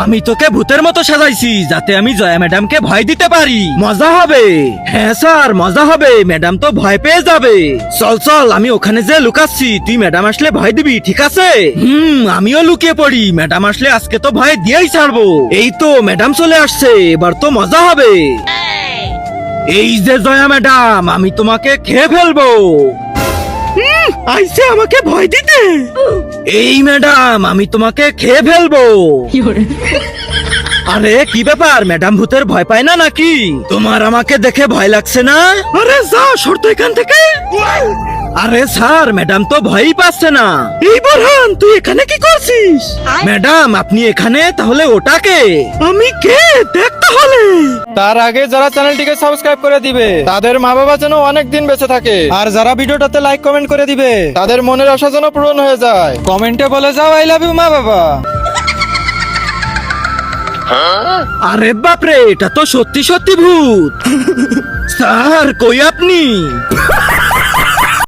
আমি তোকে ভূতের মতো সাজাইছি যাতে আমি জয়া ম্যাডামকে ভয় দিতে পারি। মজা হবে। হ্যাঁ স্যার, মজা হবে। ম্যাডাম তো ভয় পেয়ে যাবে। চল চল, আমি ওখানে যে লুকাচ্ছি, তুই ম্যাডাম আসলে ভয় দিবি, ঠিক আছে? আমিও লুকিয়ে পড়ি। ম্যাডাম আসলে আজকে তো ভয় দিয়েই ছাড়বো। এই তো ম্যাডাম চলে আসছে, এবার তো মজা হবে। এই যে জয়া ম্যাডাম, আমি তোমাকে খেয়ে ফেলবো। আইসে আমাকে ভয় দিতে। এই ম্যাডাম, আমি তোমাকে খেয়ে ফেলবো। আরে কি ব্যাপার, ম্যাডাম ভূতের ভয় পায় না নাকি? তোমার আমাকে দেখে ভয় লাগছে না? আরে যা, সর তো এখান থেকে। আরে স্যার, ম্যাডাম তো ভয়ই পাচ্ছে না। এই বোরহান, তুই এখানে কি করছিস? ম্যাডাম আপনি এখানে, তাহলে ওটাকে? আমি কে দেখ তাহলে। তার আগে যারা চ্যানেলটিকে সাবস্ক্রাইব করে দিবে তাদের মা বাবা যেন অনেক দিন বেঁচে থাকে, আর যারা ভিডিওটাতে লাইক কমেন্ট করে দিবে তাদের মনের আশা যেন পূরণ হয়ে যায়। কমেন্টে বলে যাও আই লাভ ইউ মা বাবা। আরে বাপরে, এটা তো সত্যি সত্যি ভূত। স্যার কই আপনি?